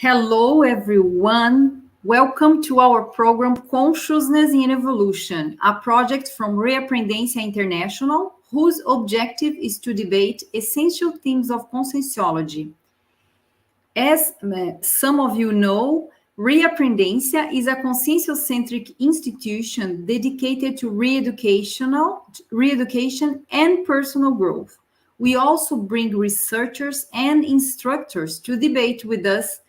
Hello, everyone. Welcome to our program Consciousness in Evolution, a project from Reaprendência International, whose objective is to debate essential themes of Conscientiology. As some of you know, Reaprendência is a conscientiocentric institution dedicated to re-education and personal growth. We also bring researchers and instructors to debate with us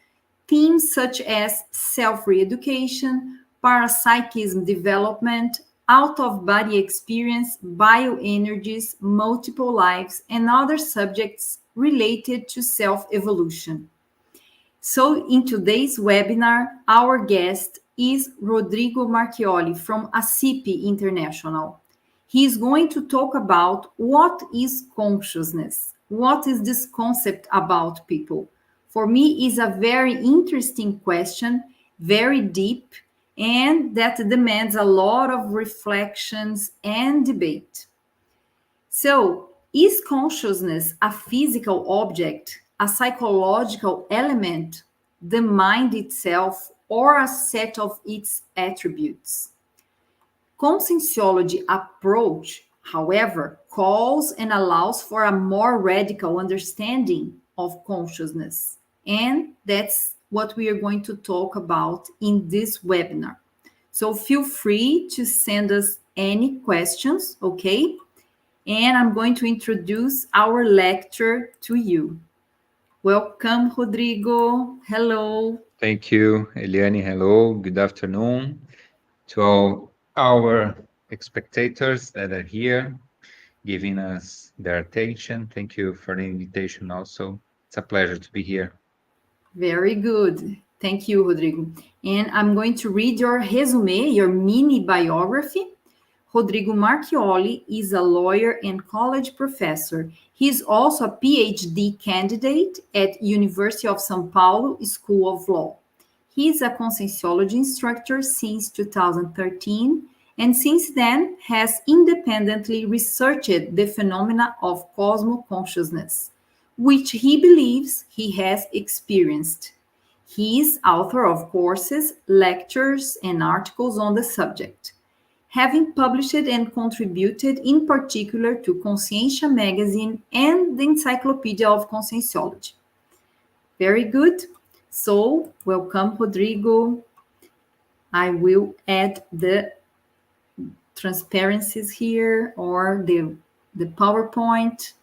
themes such as self-re-education, parapsychism development, out-of-body experience, bioenergies, multiple lives, and other subjects related to self-evolution. So in today's webinar, our guest is Rodrigo Marchioli from ACIP International. He is going to talk about what is consciousness, what is this concept about people. For me, is a very interesting question, very deep, and that demands a lot of reflections and debate. So, is consciousness a physical object, a psychological element, the mind itself, or a set of its attributes? Conscientiology approach, however, calls and allows for a more radical understanding of consciousness. And that's what we are going to talk about in this webinar. So feel free to send us any questions, okay? And I'm going to introduce our lecturer to you. Welcome, Rodrigo. Hello. Thank you, Eliane. Hello. Good afternoon to all our spectators that are here, giving us their attention. Thank you for the invitation also. It's a pleasure to be here. Very good. Thank you, Rodrigo. And I'm going to read your resume, your mini biography. Rodrigo Marchioli is a lawyer and college professor. He is also a PhD candidate at University of São Paulo School of Law. He is a Conscientiology instructor since 2013 and since then has independently researched the phenomena of cosmo-consciousness, which he believes he has experienced. He is author of courses, lectures, and articles on the subject, having published and contributed in particular to Consciência magazine and the Encyclopedia of Conscientiology. Very good. So, welcome, Rodrigo. I will add the transparencies here or the PowerPoint,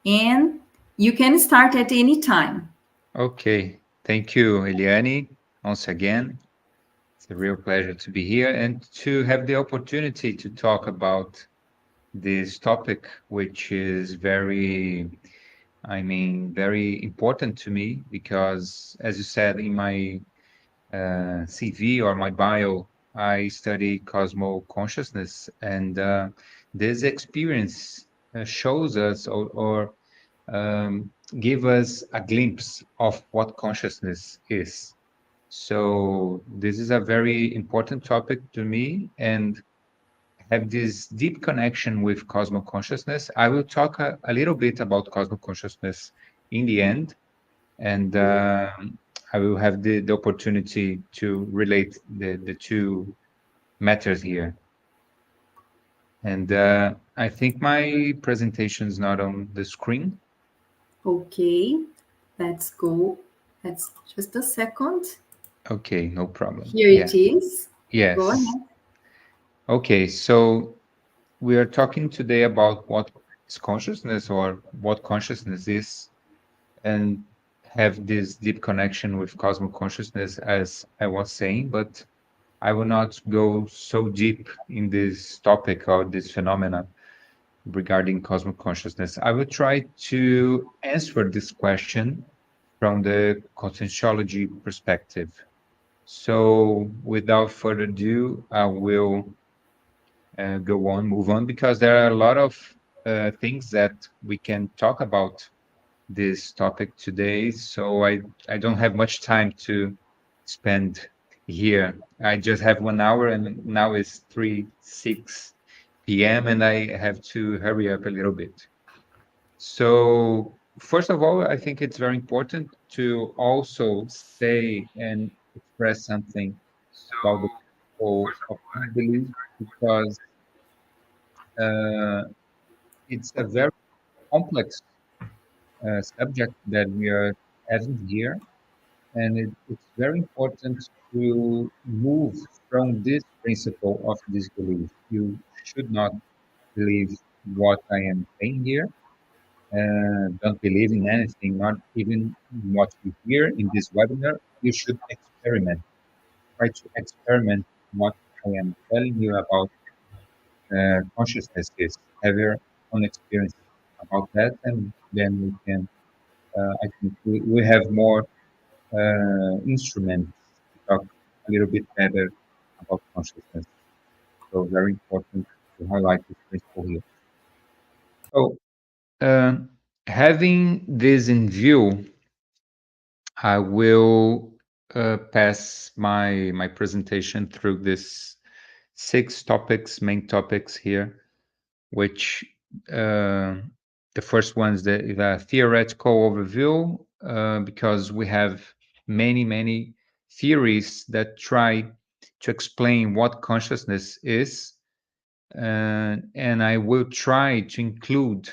and you can start at any time. Okay. Thank you, Eliane, once again. It's a real pleasure to be here and to have the opportunity to talk about this topic, which is very important to me because, as you said in my CV or my bio, I study cosmo consciousness, and this experience shows us or give us a glimpse of what consciousness is. So this is a very important topic to me, and have this deep connection with cosmo consciousness. I will talk a little bit about cosmo consciousness in the end, and I will have the opportunity to relate the two matters here. And I think my presentation is not on the screen. Okay, let's go. Let's just a second. Okay, no problem. Here it is. Yes. Go ahead. Okay, so we are talking today about what is consciousness or what consciousness is, and have this deep connection with cosmic consciousness, as I was saying, but I will not go so deep in this topic or this phenomena regarding cosmic consciousness. I will try to answer this question from the conscientiology perspective. So without further ado, I will move on, because there are a lot of things that we can talk about this topic today. So I don't have much time to spend here. I just have 1 hour, and now it's 3:06 p.m. and I have to hurry up a little bit. So first of all, I think it's very important to also say and express something about the principle of this belief because uh, it's a very complex subject that we are having here, and it's very important to move from this principle of disbelief. You should not believe what I am saying here. Don't believe in anything, not even what you hear in this webinar. You should experiment. Try to experiment what I am telling you about consciousness is. Have your own experience about that, and then we can. I think we have more instruments to talk a little bit better about consciousness. So very important to highlight this principle here. So uh, having this in view, I will pass my presentation through this six topics, main topics here, which uh, the first one is the theoretical overview, because we have many theories that try to explain what consciousness is, and I will try to include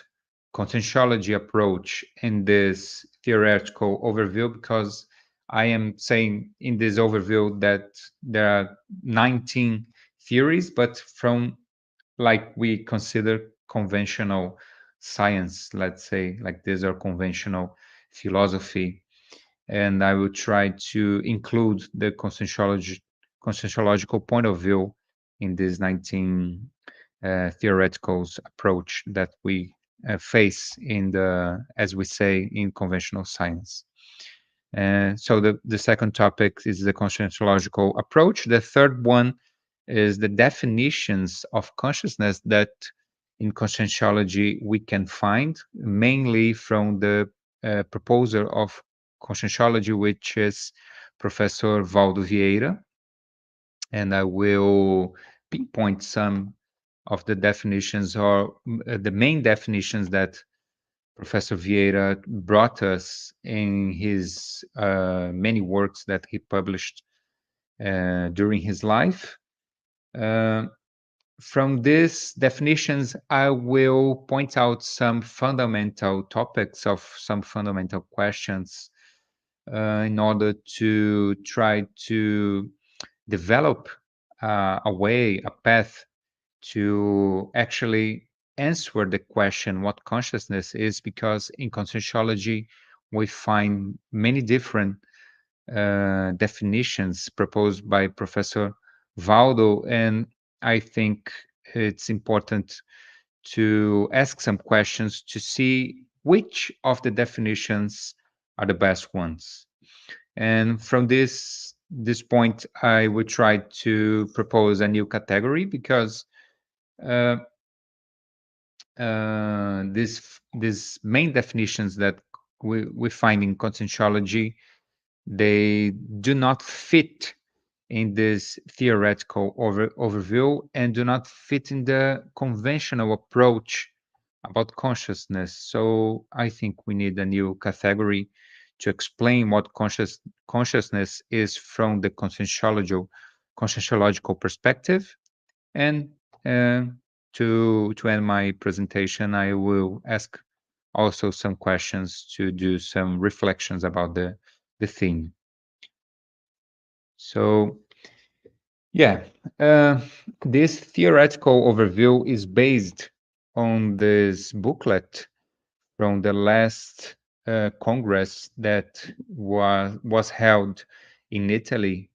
conscientiology approach in this theoretical overview because I am saying in this overview that there are 19 theories, but from like we consider conventional science, let's say like this, or conventional philosophy, and I will try to include the conscientiological point of view in this 19 theoretical approach that we face in the, as we say, in conventional science. So the second topic is the conscientiological approach. The third one is the definitions of consciousness that in conscientiology we can find, mainly from the proposer of conscientiology, which is Professor Valdo Vieira. And I will pinpoint some of the definitions, or the main definitions that Professor Vieira brought us in his many works that he published during his life. Uh, from these definitions, I will point out some fundamental topics of some fundamental questions in order to try to develop a way, a path to actually answer the question what consciousness is, because in conscientiology we find many different definitions proposed by Professor Valdo, and I think it's important to ask some questions to see which of the definitions are the best ones. And from this point, I would try to propose a new category because uh, these main definitions that we find in conscientiology, they do not fit in this theoretical overview and do not fit in the conventional approach about consciousness. So I think we need a new category to explain what consciousness is from the conscientiological perspective. And uh, to end my presentation, I will ask also some questions to do some reflections about the theme. So yeah, this theoretical overview is based on this booklet from the last Congress that was held in Italy,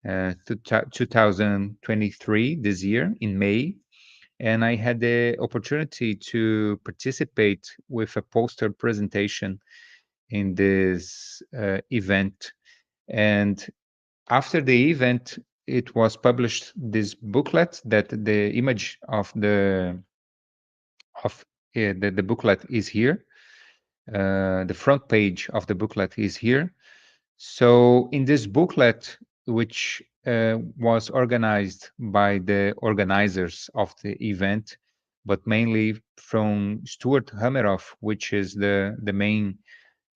2023, this year in May, and I had the opportunity to participate with a poster presentation in this event. And after the event, it was published this booklet that the image of of the booklet is here. The front page of the booklet is here. So in this booklet, which was organized by the organizers of the event, but mainly from Stuart Hameroff, which is the main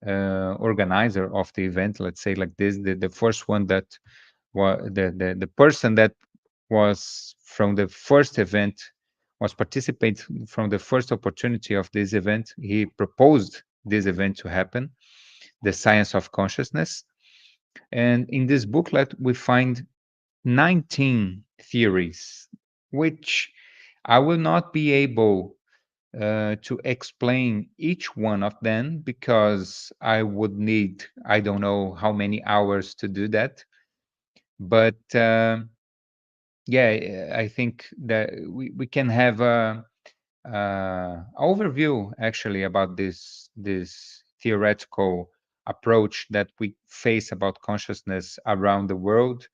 organizer of the event, let's say like this, the first one that was the person that was from the first event, was participate from the first opportunity of this event. He proposed this event to happen, the science of consciousness. And in this booklet, we find 19 theories, which I will not be able to explain each one of them because I would need, I don't know how many hours to do that. But yeah, I think that we can have a overview actually about this theoretical approach that we face about consciousness around the world.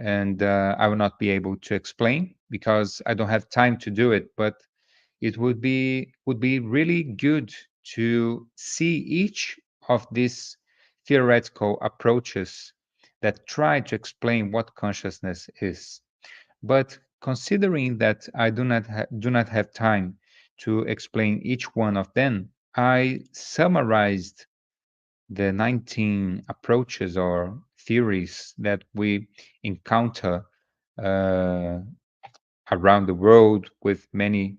And I will not be able to explain because I don't have time to do it. But it would be really good to see each of these theoretical approaches that try to explain what consciousness is. But considering that I do not have time to explain each one of them, I summarized the 19 approaches or theories that we encounter uh, around the world with many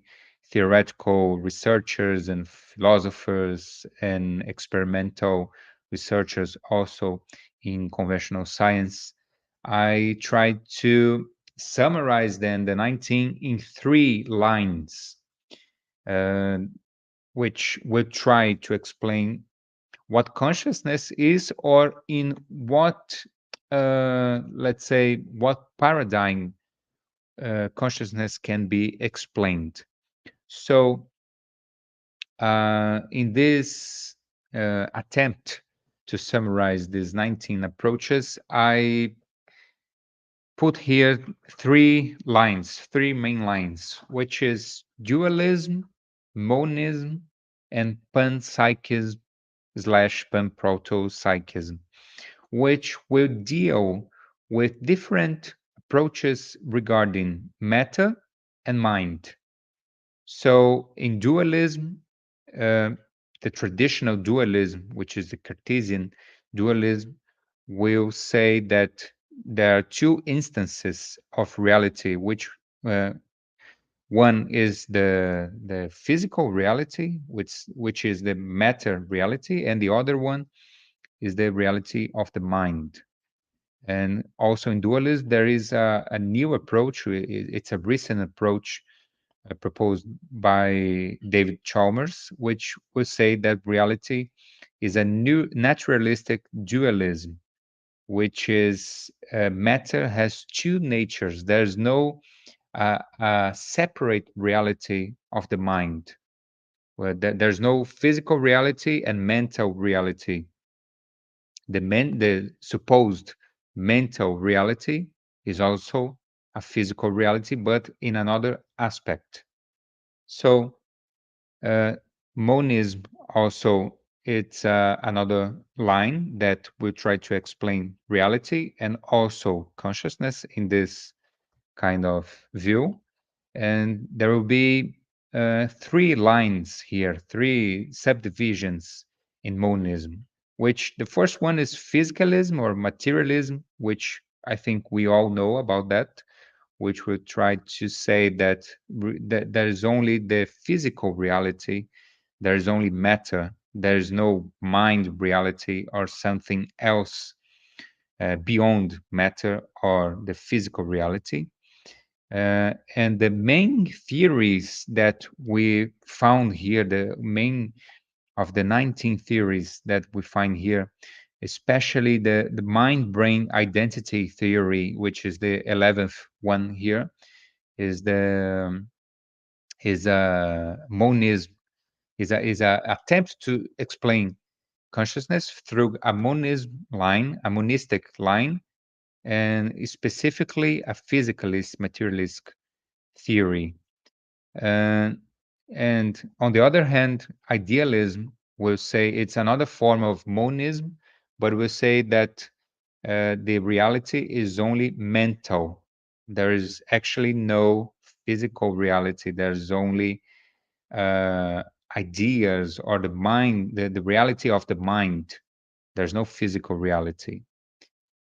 theoretical researchers and philosophers and experimental researchers also in conventional science. I tried to summarize then the 19 in 3 lines, uh, which will try to explain what consciousness is, or in what, let's say, what paradigm consciousness can be explained. So, in this attempt to summarize these 19 approaches, I put here 3 lines, 3 main lines, which is dualism, monism, and panpsychism slash panprotopsychism, which will deal with different approaches regarding matter and mind. So, in dualism, uh, the traditional dualism, which is the Cartesian dualism, will say that there are 2 instances of reality, which uh, one is the physical reality, which is the matter reality, and the other one is the reality of the mind. And also in dualism, there is a new approach. It's a recent approach proposed by David Chalmers, which would say that reality is a new naturalistic dualism, which is matter has 2 natures. There's no separate reality of the mind. Where there's no physical reality and mental reality. The supposed mental reality is also a physical reality, but in another aspect. So uh, monism also, it's another line that will try to explain reality and also consciousness in this kind of view. And there will be 3 lines here, 3 subdivisions in monism, which the first one is physicalism or materialism, which I think we all know about that, which will try to say that there is only the physical reality, there is only matter, there is no mind reality or something else beyond matter or the physical reality. And the main theories that we found here, the main of the 19 theories that we find here, especially the mind brain identity theory, which is the 11th one here, is the is a monism, is a attempt to explain consciousness through a monism line, a monistic line, and specifically a physicalist materialist theory. And and on the other hand, idealism will say it's another form of monism, but will say that the reality is only mental. There is actually no physical reality. There's only ideas or the mind, the reality of the mind. There's no physical reality.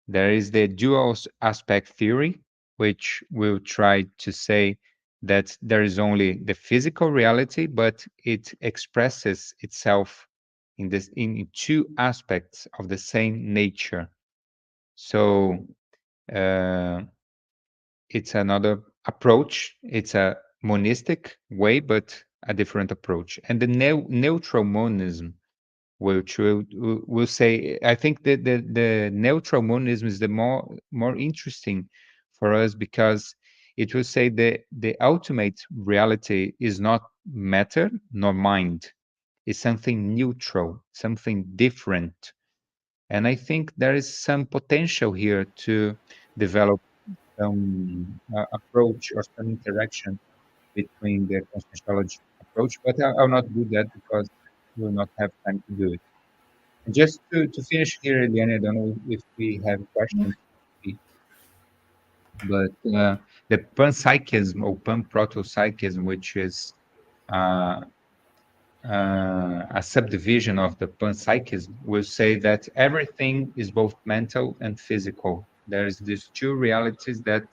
There is the dual aspect theory, which will try to say that there is only the physical reality, but it expresses itself in two aspects of the same nature. So uh, it's another approach. It's a monistic way, but a different approach. And the neutral monism, which will say, I think that the neutral monism is the more interesting for us, because it will say the ultimate reality is not matter nor mind. It's something neutral, something different. And I think there is some potential here to develop some approach or some interaction between the conscientiology approach, but I'll not do that because we will not have time to do it. And just to finish here, Eliane, I don't know if we have questions, but the panpsychism or panprotopsychism, which is uh, a subdivision of the panpsychism, will say that everything is both mental and physical. There's these two realities that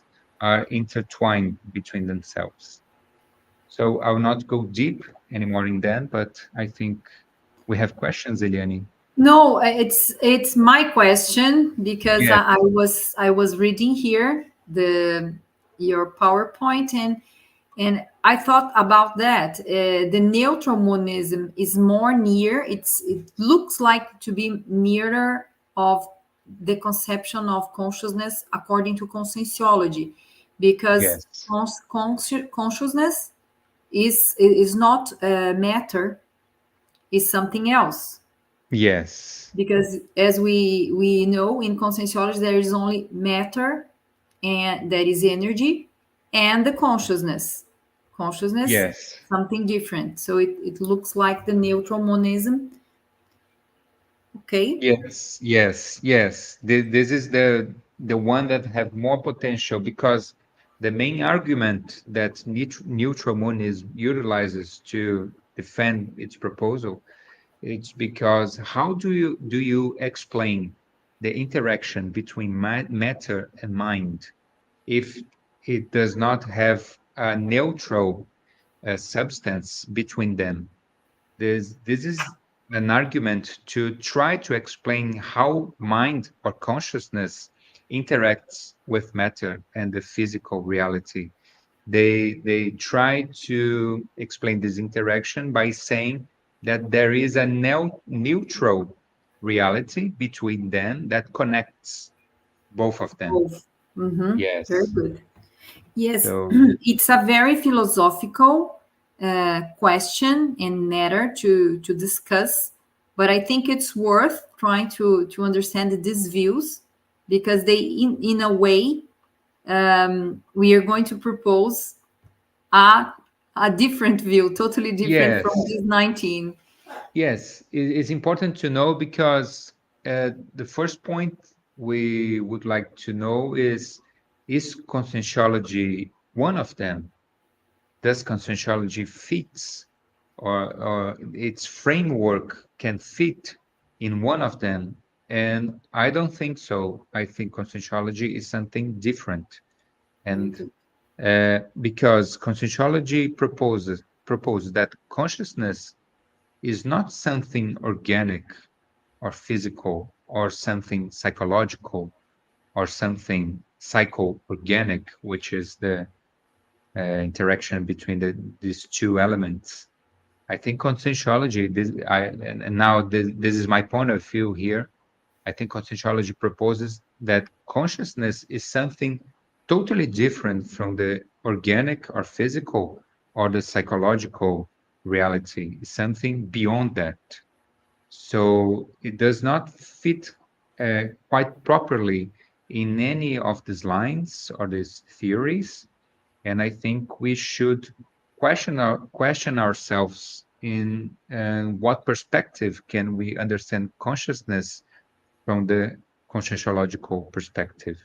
are intertwined between themselves. So I will not go deep anymore in that, but I think we have questions, Eliane. No, it's my question because Yes, I was reading here the your PowerPoint, and I thought about that. The neutral monism is more near. It looks like to be nearer of the conception of consciousness according to conscientiology, because yes, consciousness is not matter, is something else. yes, Because as we know in conscientiology, there is only matter, and that is energy, and the consciousness, yes. something different. So it looks like the neutral monism. Okay. Yes, yes, yes. This is the one that have more potential, because the main argument that neutral monism utilizes to defend its proposal, it's because how do you explain the interaction between matter and mind if it does not have a neutral substance between them? This is an argument to try to explain how mind or consciousness interacts with matter and the physical reality. They try to explain this interaction by saying that there is a neutral reality between them that connects both of them. Both. Mm-hmm. Very Yes. good. Yes, So it's a very philosophical question and matter to discuss, but I think it's worth trying to understand these views, because they, in a way, we are going to propose a a different view, totally different from yes, this 19. yes, it's important to know, because the first point we would like to know is conscientiology one of them? Does conscientiology fits, or its framework can fit in one of them? And I don't think so. I think conscientiology is something different. Very And good. because conscientiology proposes that consciousness is not something organic or physical or something psychological or something psycho-organic, which is the interaction between these two elements. I think conscientiology, and now this is my point of view here. I think conscientiology proposes that consciousness is something totally different from the organic or physical or the psychological reality. It's something beyond that. So it does not fit quite properly in any of these lines or these theories. And I think we should question ourselves in what perspective can we understand consciousness from the conscientiological perspective.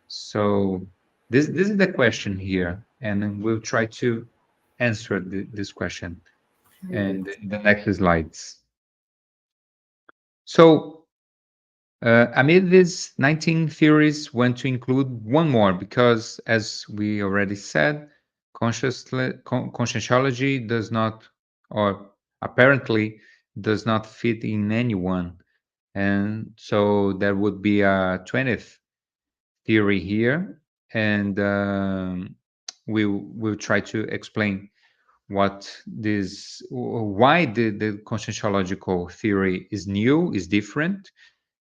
So this is the question here, and then we'll try to answer this question. and in the next slides. So, amid these 19 theories, want to include one more because, as we already said, conscientiology does not, or apparently does not fit in anyone. And so there would be a 20th theory here, and we will try to explain why the conscientiological theory is new, is different,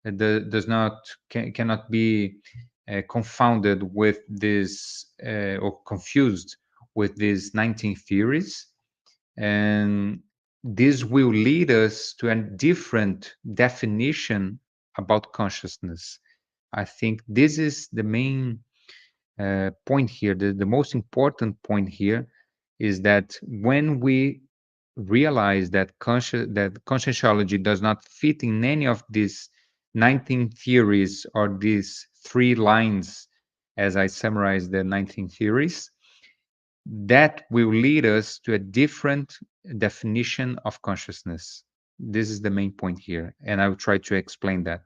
does not cannot be confounded with this or confused with these 19 theories, and this will lead us to a different definition about consciousness. I think this is the main point here. The most important point here is that when we realize that conscientiology does not fit in any of these 19 theories or these 3 lines, as I summarized the 19 theories, that will lead us to a different definition of consciousness. This is the main point here, and I will try to explain that,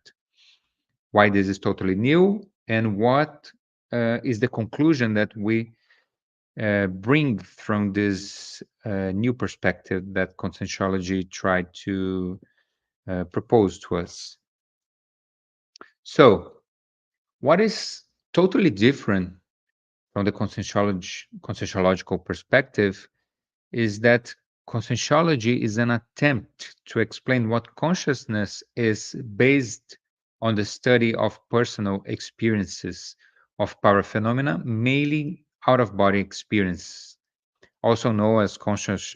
why this is totally new, and what is the conclusion that we bring from this new perspective that conscientiology tried to propose to us. So, what is totally different from the conscientiological perspective is that conscientiology is an attempt to explain what consciousness is based on the study of personal experiences of power phenomena, mainly out of body experience, also known as conscious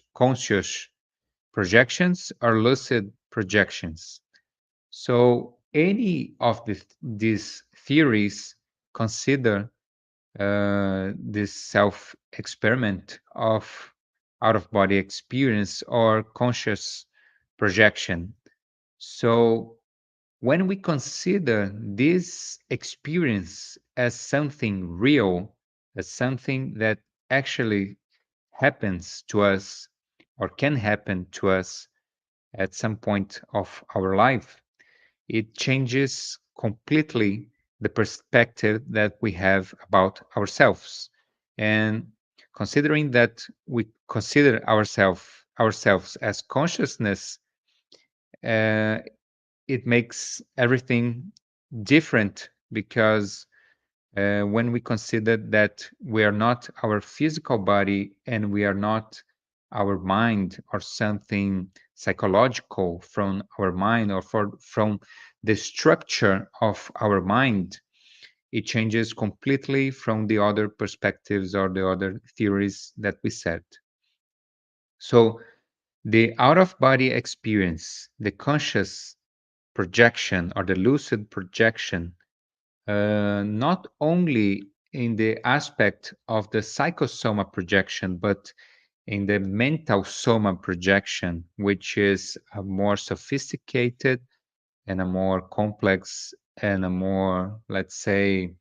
projections or lucid projections. So, any of these theories consider this self experiment of out of body experience or conscious projection. So, when we consider this experience as something real, as something that actually happens to us or can happen to us at some point of our life, it changes completely the perspective that we have about ourselves. And considering that we consider ourselves as consciousness, uh, it makes everything different because when we consider that we are not our physical body and we are not our mind or something psychological from our mind or from the structure of our mind, it changes completely from the other perspectives or the other theories that we said. So the out of body experience, the conscious projection or the lucid projection, not only in the aspect of the psychosoma projection, but in the mental soma projection, which is a more sophisticated and a more complex and a more, let's say,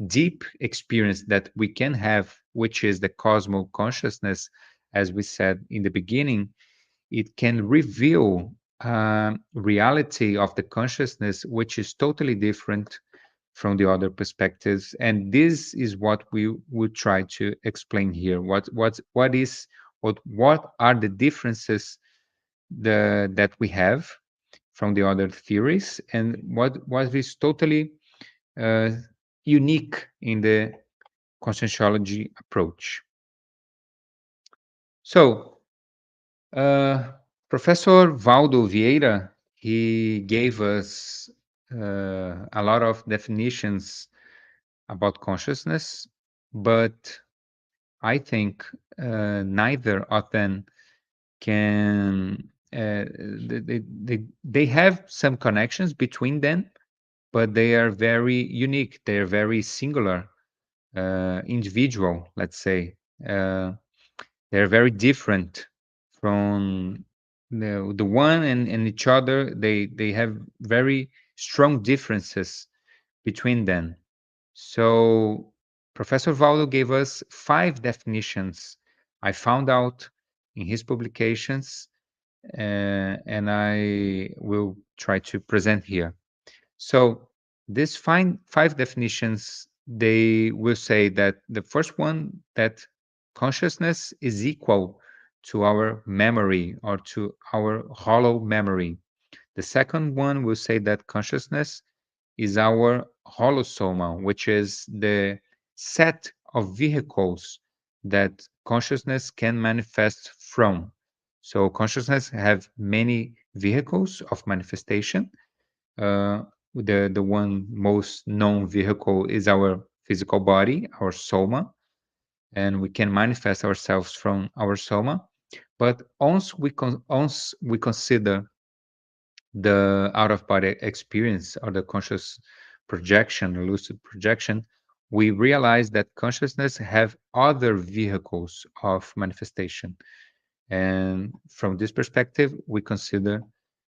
deep experience that we can have, which is the cosmo consciousness, as we said in the beginning. It can reveal reality of the consciousness, which is totally different from the other perspectives, and this is what we would try to explain here. What are the differences that we have from the other theories, and what is totally uh, unique in the conscientiology approach. So, uh, Professor Valdo Vieira, he gave us a lot of definitions about consciousness, but I think neither of them can. They have some connections between them, but they are very unique. They are very singular, individual. Let's say they're very different from the one and each other. They have very strong differences between them. So Professor Valdo gave us 5 definitions I found out in his publications and I will try to present here. So these five definitions, they will say that the first one, that consciousness is equal to our memory or to our hollow memory. The second one will say that consciousness is our holosoma, which is the set of vehicles that consciousness can manifest from. So consciousness have many vehicles of manifestation. The one most known vehicle is our physical body, our soma, and we can manifest ourselves from our soma. But once we consider the out of body experience or the conscious projection, lucid projection, we realize that consciousness have other vehicles of manifestation. And from this perspective, we consider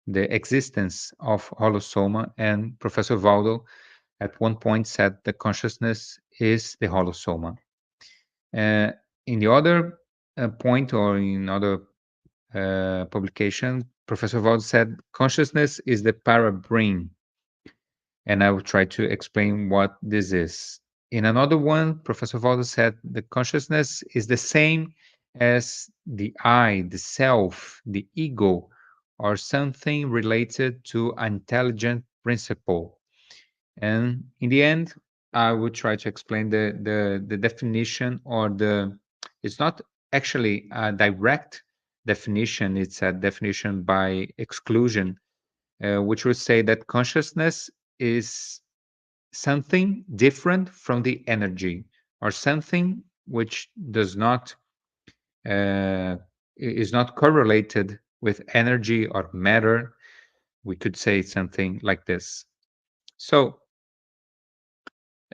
the existence of holosoma. And Professor Valdo at one point said that consciousness is the holosoma. Uh, in the other point, or in other publication, Professor Valdo said consciousness is the parabrain, and I will try to explain what this is. In another one, Professor Valdo said the consciousness is the same as the I, the self, the ego, or something related to an intelligent principle. And in the end, I will try to explain the definition, or the, it's not actually a direct definition, it's a definition by exclusion, which would say that consciousness is something different from the energy, or something which does not is not correlated with energy or matter. We could say something like this. So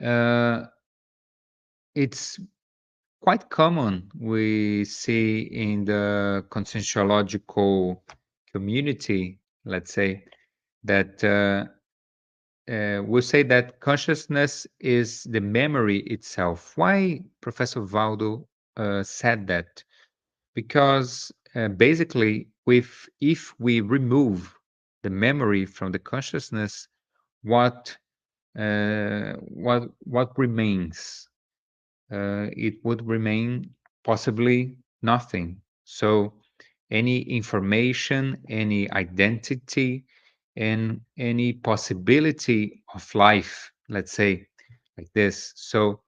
uh, it's quite common, we see in the conscientiological community, let's say, that we'll say that consciousness is the memory itself. Why Professor Valdo said that? Because basically, if we remove the memory from the consciousness, what what remains? It would remain possibly nothing. So any information, any identity, and any possibility of life, let's say, like this. So,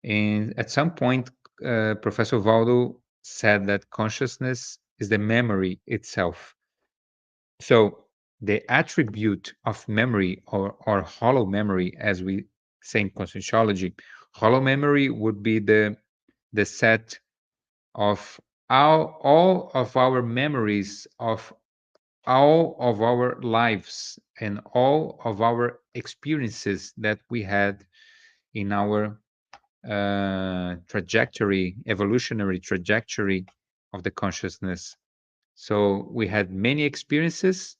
and at some point, Professor Valdo said that consciousness is the memory itself. So the attribute of memory, or hollow memory, as we say in conscientiology, hollow memory would be the set of all of our memories of all of our lives and all of our experiences that we had in our trajectory, evolutionary trajectory of the consciousness. So we had many experiences,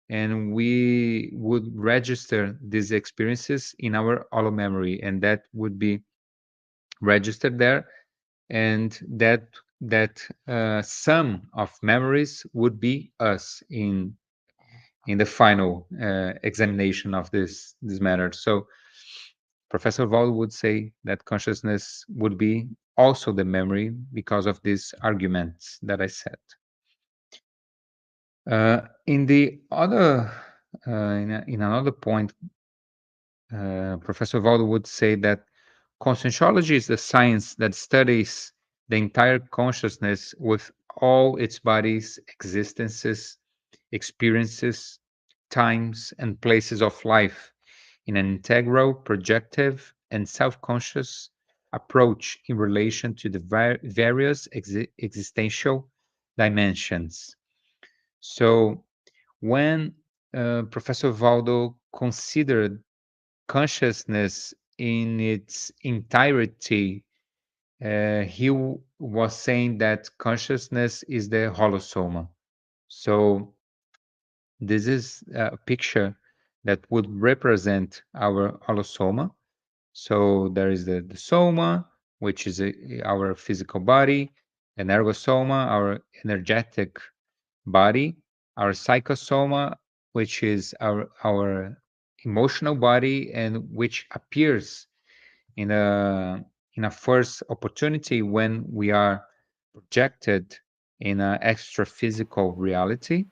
and we would register these experiences in our hollow memory, and that would be registered there, and that sum of memories would be us in the final examination of this matter. So Professor Wald would say that consciousness would be also the memory because of these arguments that I said. In the other, in another point, Professor Wald would say that conscientiology is the science that studies the entire consciousness with all its bodies, existences, experiences, times, and places of life in an integral, projective, and self conscious approach in relation to the various existential dimensions. So, when Professor Valdo considered consciousness in its entirety, was saying that consciousness is the holosoma. So this is a picture that would represent our holosoma. So there is the soma, which is our physical body, and ergosoma, our energetic body, our psychosoma, which is our emotional body, and which appears in a first opportunity when we are projected in an extra physical reality,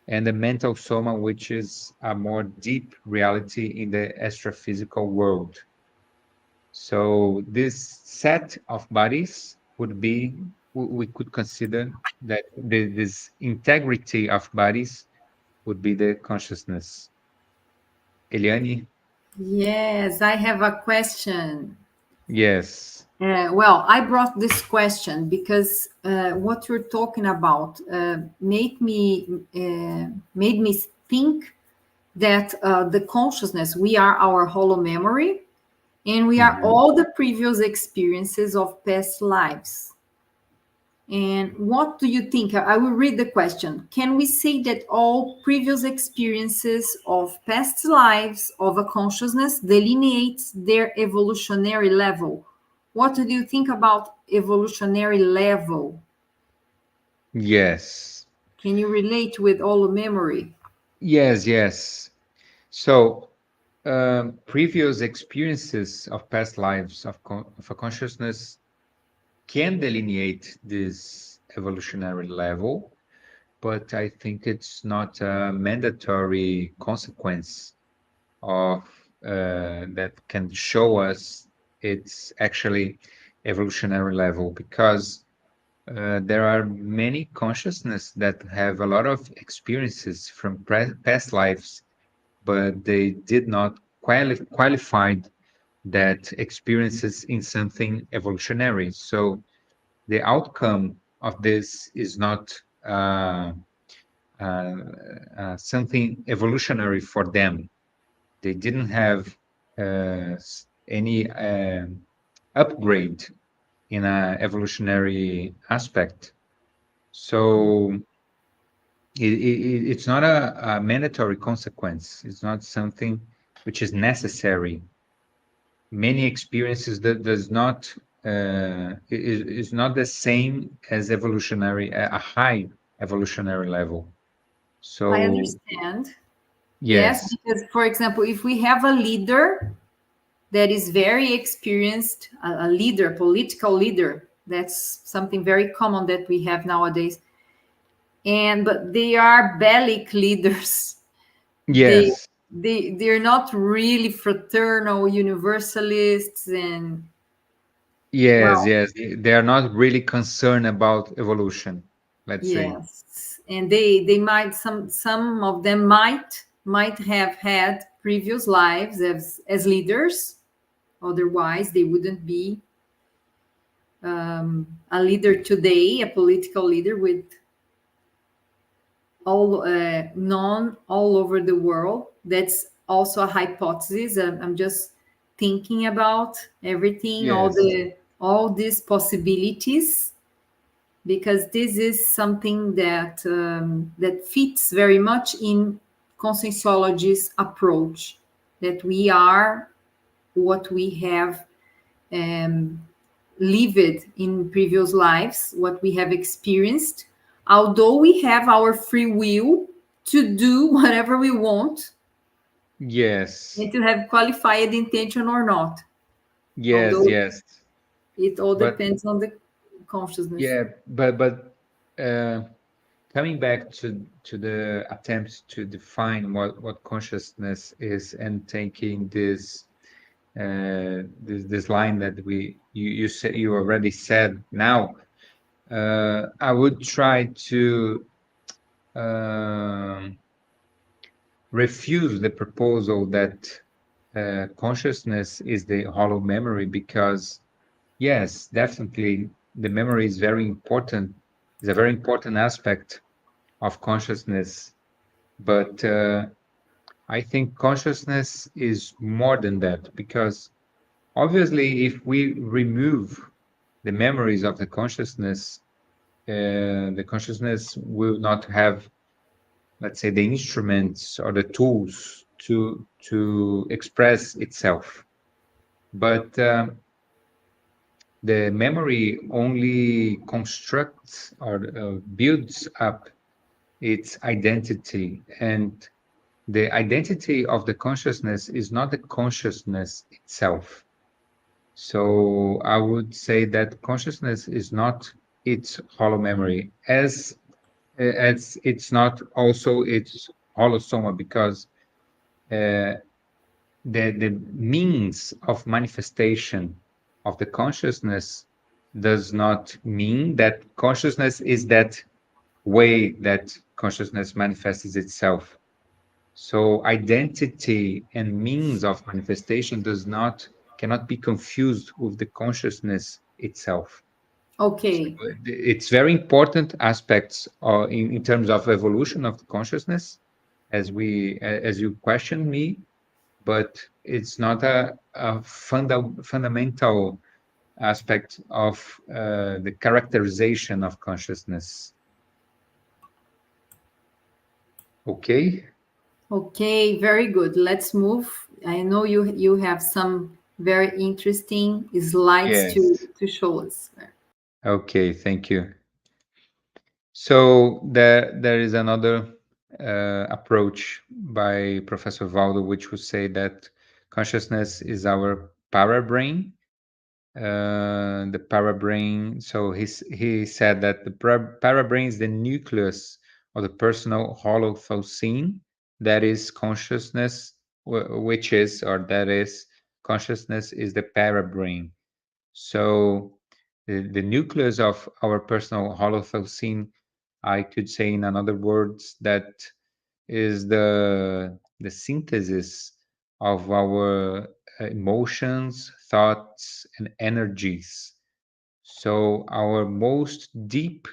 and the mental soma, which is a more deep reality in the extra physical world. So this set of bodies would be, we could consider that this integrity of bodies would be the consciousness. Eliane? Yes, I have a question. Yes. Well, I brought this question because what you're talking about made me think that the consciousness, we are our hollow memory, and we are Mhm. all the previous experiences of past lives. And what do you think? I will read the question. Can we say that all previous experiences of past lives of a consciousness delineates their evolutionary level? What do you think about evolutionary level? Yes. Can you relate with all memory? Yes, yes. So, previous experiences of past lives of a consciousness can delineate this evolutionary level, but I think it's not a mandatory consequence of that can show us its actually evolutionary level, because there are many consciousness that have a lot of experiences from past lives, but they did not qualify that experiences in something evolutionary. So the outcome of this is not uh, something evolutionary for them. They didn't have any upgrade in an evolutionary aspect. So it's not a mandatory consequence. It's not something which is necessary. Many experiences that does not is not the same as evolutionary, a high evolutionary level. I So understand. Yes, yes, because, for example, if we have a leader that is very experienced, a leader, political leader, that's something very common that we have nowadays. And but they are bellic leaders. They yes, they're not really fraternal universalists, and yes, well, yes. They are not really concerned about evolution, let's say. yes, and they might, some of them might have had previous lives as leaders. Otherwise, they wouldn't be a leader today, a political leader with all known all over the world. That's also a hypothesis. I'm just thinking about everything, Yes, all these possibilities, because this is something that fits very much in Conscientiology's approach, that we are what we have lived in previous lives, what we have experienced, although we have our free will to do whatever we want yes, and to have qualified intention or not, yes, although yes. it all But depends on the consciousness. yeah, but uh, coming back to the attempts to define what consciousness is, and taking this line that you said, you already said now, I would try to um, refuse the proposal that consciousness is the hollow memory, because yes, definitely the memory is very important, is a very important aspect of consciousness, but I think consciousness is more than that, because obviously if we remove the memories of the consciousness will not have, let's say, the instruments or the tools to express itself. But the memory only constructs or builds up its identity. And the identity of the consciousness is not the consciousness itself. So I would say that consciousness is not its hollow memory, as it's not also its hollow soma, because the means of manifestation of the consciousness does not mean that consciousness is that way that consciousness manifests itself. So identity and means of manifestation does not cannot be confused with the consciousness itself. So Okay. it's very important aspects in terms of evolution of the consciousness, as you questioned me, but it's not a fundamental aspect of the characterization of consciousness. Okay? Okay, very good. Let's move. I know you have some very interesting slides Yes. to show us. Okay, thank you. So there is another approach by Professor Valdo, which would say that consciousness is our parabrain. The parabrain. So he said that the parabrain is the nucleus of the personal holocene, that is consciousness, which is, or that is, consciousness is the parabrain. So the nucleus of our personal holocene, I could say in another words, that is the synthesis of our emotions, thoughts, and energies. So our most deep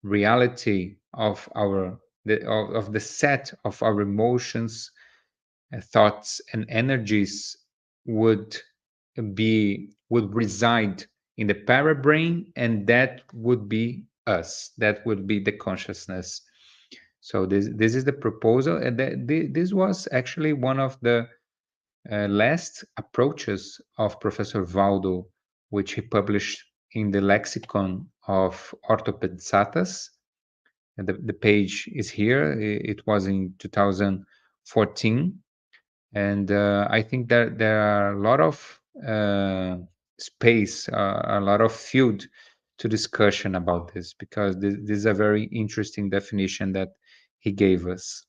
reality of of the set of our emotions, thoughts, and energies would would reside in the parabrain, and that would be us. That would be the consciousness. So this is the proposal, and this was actually one of the last approaches of Professor Valdo, which he published in the Lexicon of Orthopedsatas. And the page is here. It was in 2014, and I think that there are a lot of space, a lot of field to discussion about this, because this is a very interesting definition that he gave us.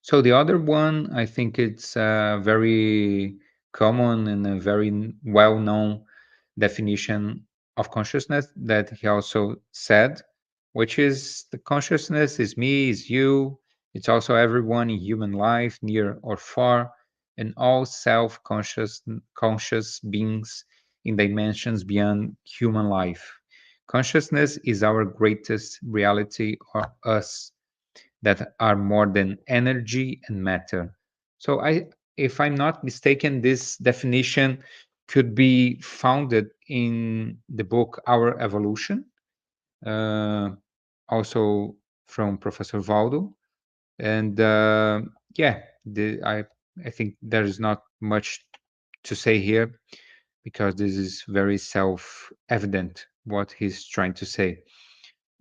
So the other one, I think it's very common and a very well-known definition of consciousness that he also said, which is the consciousness is me, is you. It's also everyone in human life, near or far, and all self-conscious conscious beings in dimensions beyond human life. Consciousness is our greatest reality, or us, that are more than energy and matter. So if I'm not mistaken, this definition could be founded in the book Our Evolution, uh, also from Professor Valdo. And yeah, I think there is not much to say here, because this is very self-evident what he's trying to say.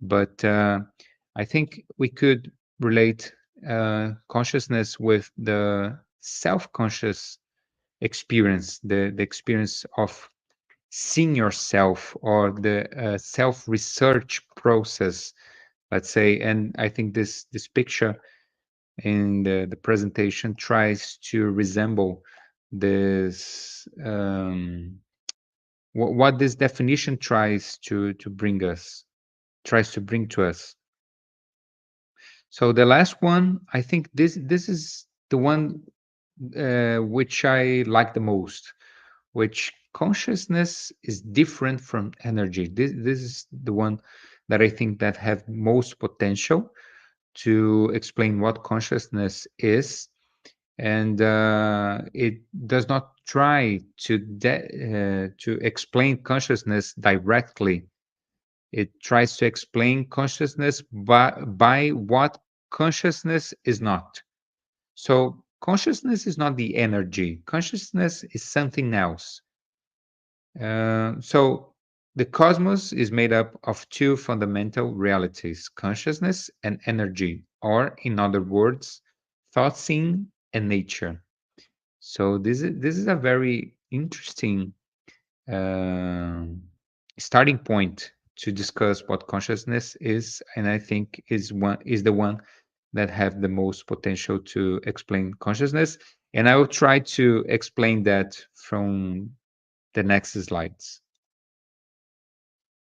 But I think we could relate consciousness with the self-conscious experience, the experience of seeing yourself, or the self-research process, let's say. And I think this picture in the presentation tries to resemble this, what this definition tries to bring to us. So the last one, I think this is the one which I like the most, which consciousness is different from energy. This is the one that I think that have most potential to explain what consciousness is, and it does not try to explain consciousness directly. It tries to explain consciousness by what consciousness is not. So consciousness is not the energy. Consciousness is something else. So The cosmos is made up of two fundamental realities, consciousness and energy, or in other words, thought scene and nature. So this is a very interesting uh, starting point to discuss what consciousness is, and I think is the one that have the most potential to explain consciousness. And I will try to explain that from the next slides.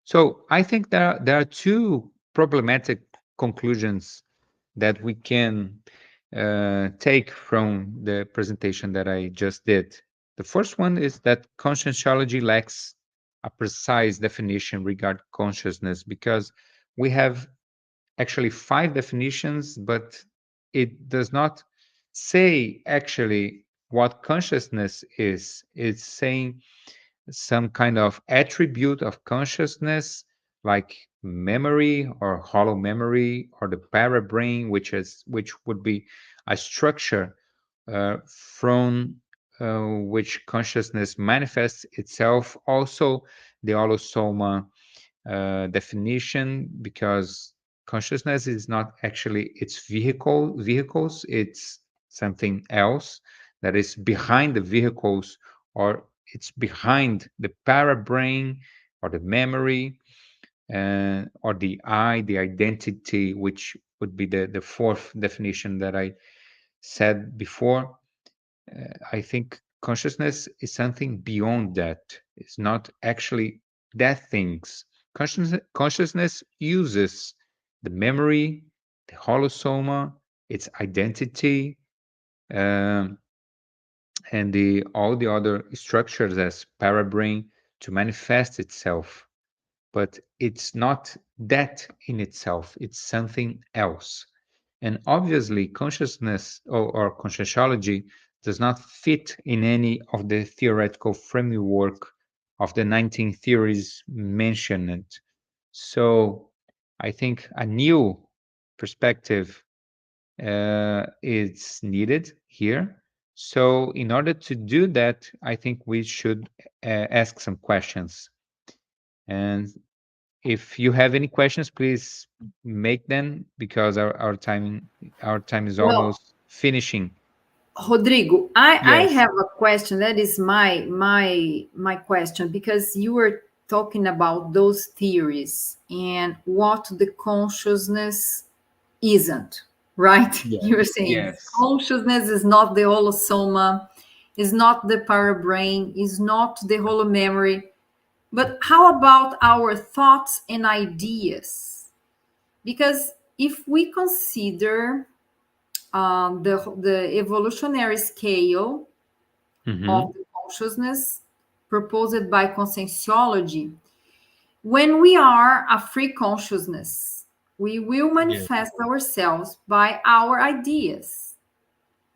So I think there are two problematic conclusions that we can take from the presentation that I just did. The first one is that conscientiology lacks a precise definition regarding consciousness because we have actually five definitions, but it does not say actually what consciousness is. It's saying some kind of attribute of consciousness like memory or hollow memory or the parabrain, which would be a structure from which consciousness manifests itself. Also the holosoma definition, because consciousness is not actually its vehicles, it's something else that is behind the vehicles, or it's behind the parabrain or the memory, or the I, the identity, which would be the fourth definition that I said before. I think consciousness is something beyond that. It's not actually that things. Consciousness uses the memory, the holosoma, its identity, um, and all the other structures as parabrain to manifest itself. But it's not that in itself, it's something else. And obviously, consciousness or conscientiology does not fit in any of the theoretical framework of the 19 theories mentioned. So I think a new perspective is needed here. So in order to do that, I think we should ask some questions. And if you have any questions, please make them because our time is Well, almost finishing. Rodrigo, I Yes. have a question. That is my question, because you were talking about those theories and what the consciousness isn't, right? You were Yes. saying Yes. consciousness is not the holosoma, is not the parabrain, is not the holo memory. But how about our thoughts and ideas? Because if we consider the evolutionary scale of Mm-hmm. the consciousness proposed by Conscientiology, when we are a free consciousness, we will Yes. manifest ourselves by our ideas,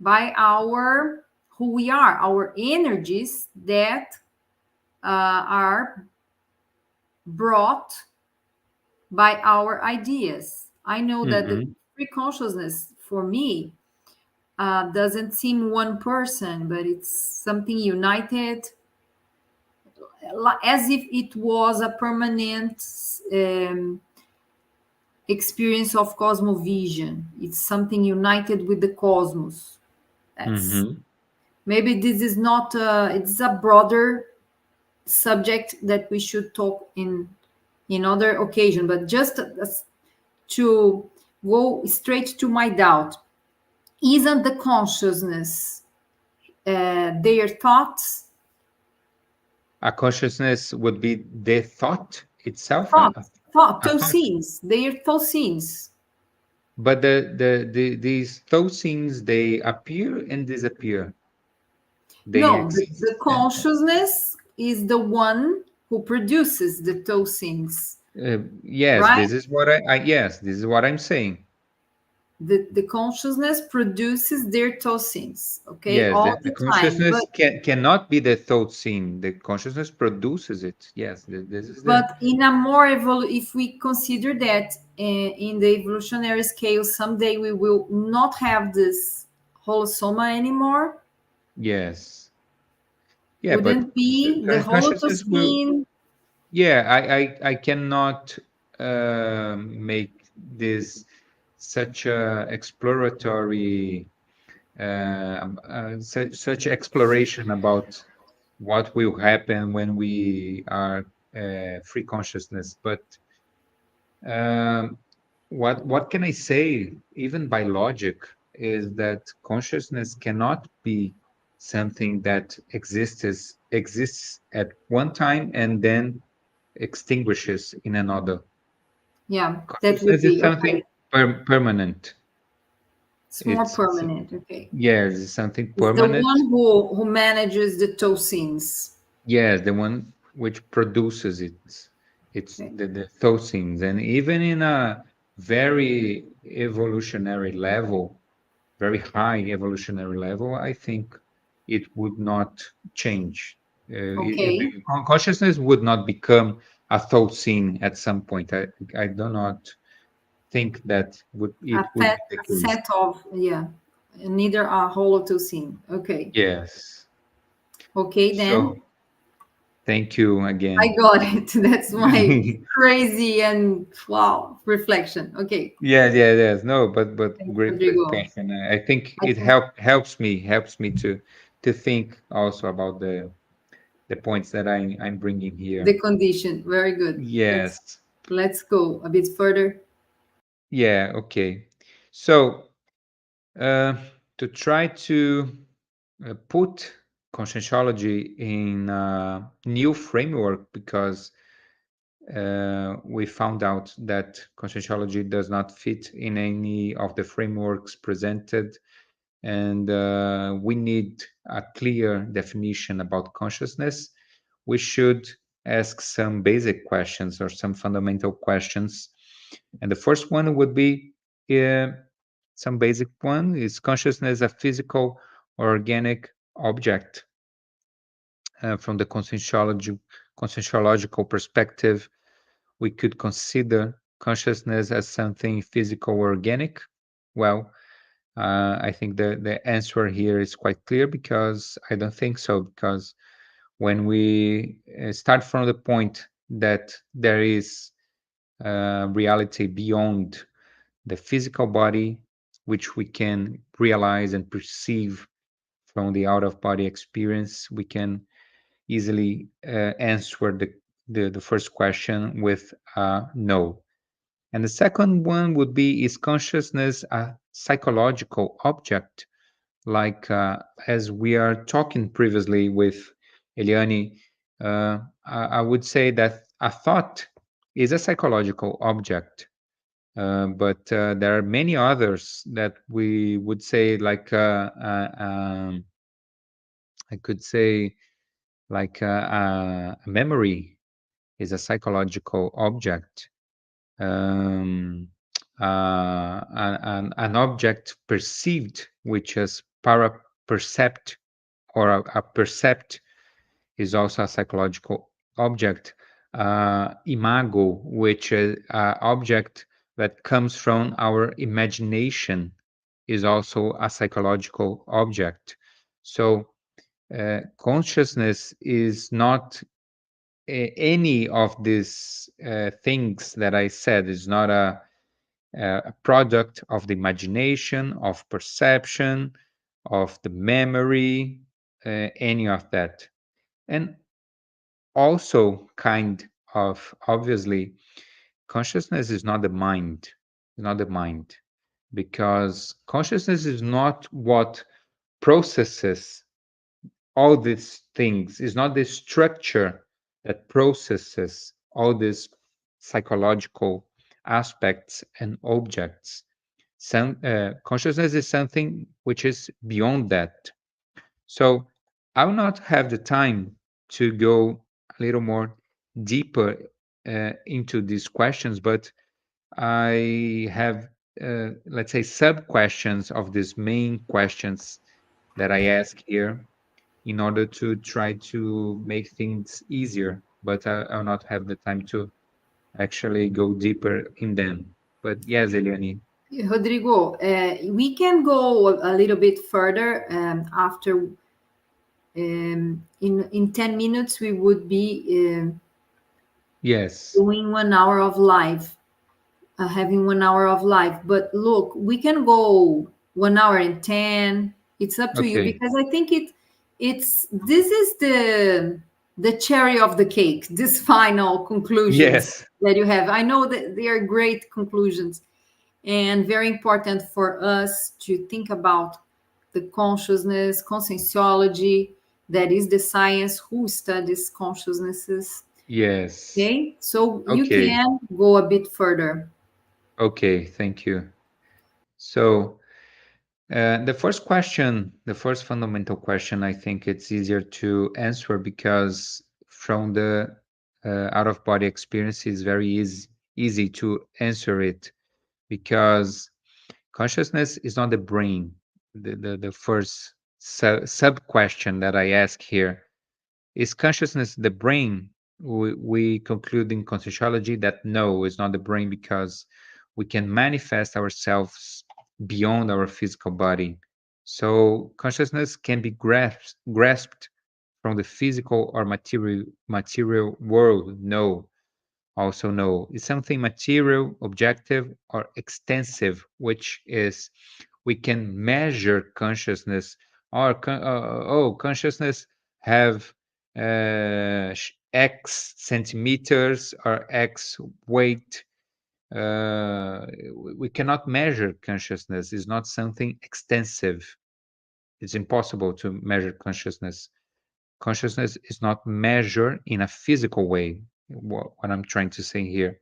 by our who we are, our energies that are brought by our ideas. I know that the Mm-hmm. free consciousness for me doesn't seem one person, but it's something united, as if it was a permanent um, experience of cosmovision. It's something united with the cosmos. That's Mm-hmm. maybe this is not. It's a broader subject that we should talk in other occasion. But just to go straight to my doubt, isn't the consciousness their thoughts? A consciousness would be the thought itself, Thoughts, a thought. thoughts, their thoughts. But these thoughts they appear and disappear. They No, exist. the consciousness is the one who produces the thoughts, Yes, right? this is what I'm saying. The consciousness produces their thoughts, okay, Yes, all the the time. consciousness cannot be the thought scene. The consciousness produces it. Yes, this is the But in a if we consider that in the evolutionary scale, someday we will not have this holosoma anymore. yes. Yeah, but Wouldn't be the consciousness will holocene? Yeah, I cannot make this such a exploratory such exploration about what will happen when we are free consciousness. But um, what can I say? Even by logic, is that consciousness cannot be something that exists at one time and then extinguishes in another. Yeah, that would Consciousness is be okay. something permanent. It's more It's permanent. Okay. yes, it's something It's the permanent. one who manages the toxins. Yes, the one which produces it. It's Okay. the thosins. And even in a very evolutionary level, very high evolutionary level, I think it would not change. Okay. The consciousness would not become a thosin at some point. I do not think that it would be the A case. set of, yeah, neither a holotocin. Okay. Yes. Okay, then So thank you I again. got it. That's my crazy and wow reflection. Okay. Yes, yes, yes. No, but Thanks, great Rodrigo. question. I think I it think helps me to think also about the points that I'm bringing here. the condition. Very good. Yes. Let's go a bit further. Yeah. Okay. So uh, to try to put conscientiology in a new framework, because we found out that conscientiology does not fit in any of the frameworks presented, and we need a clear definition about consciousness. We should ask some basic questions or some fundamental questions. And the first one would be uh, some basic one: is consciousness a physical or organic object? From the conscientiological perspective, we could consider consciousness as something physical or organic. Well, I think the answer here is quite clear, because I don't think so. Because when we start from the point that there is reality beyond the physical body, which we can realize and perceive from the out of body experience, we can easily answer the first question with no. And the second one would be: is consciousness a psychological object? Like, as we are talking previously with Eliane, I would say that a thought is a psychological object. But there are many others that we would say, like, I could say, like, a memory is a psychological object. um, an object perceived, which is para-percept, or a percept, is also a psychological object. Imago, which is an object that comes from our imagination, is also a psychological object. So consciousness is not any of these things that I said. Is not a product of the imagination, of perception, of the memory, any of that. And also, kind of obviously, consciousness is not the mind, not the mind, because consciousness is not what processes all these things, is not the structure that processes all these psychological aspects and objects. Consciousness is something which is beyond that. So I will not have the time to go a little more deeper into these questions, but I have, let's say, sub questions of these main questions that I ask here, in order to try to make things easier. But I'll not have the time to actually go deeper in them. But yes, Eliane. Rodrigo, we can go a little bit further after. In 10 minutes, we would be Yes. doing 1 hour of live, having 1 hour of live. But look, we can go 1 hour and 10. It's up to you, Okay. because I think it's this is the cherry of the cake, this final conclusions Yes. that you have. I know that they are great conclusions and very important for us to think about the consciousness, conscientiology, that is the science who studies consciousnesses. Yes. Okay, so you Okay. can go a bit further. Okay. Thank you. So, the first question, the first fundamental question, I think it's easier to answer because from the out of body experience, it's very easy to answer it because consciousness is not the brain. The first sub question that I ask here is consciousness the brain? We conclude in conscientiology that no, it's not the brain because we can manifest ourselves beyond our physical body. So consciousness can be grasped from the physical or material world. No, also no. It's something material, objective, or extensive, which is we can measure consciousness. Or consciousness have X centimeters or X weight. We cannot measure consciousness. It's not something extensive. It's impossible to measure consciousness. Consciousness is not measured in a physical way. What I'm trying to say here.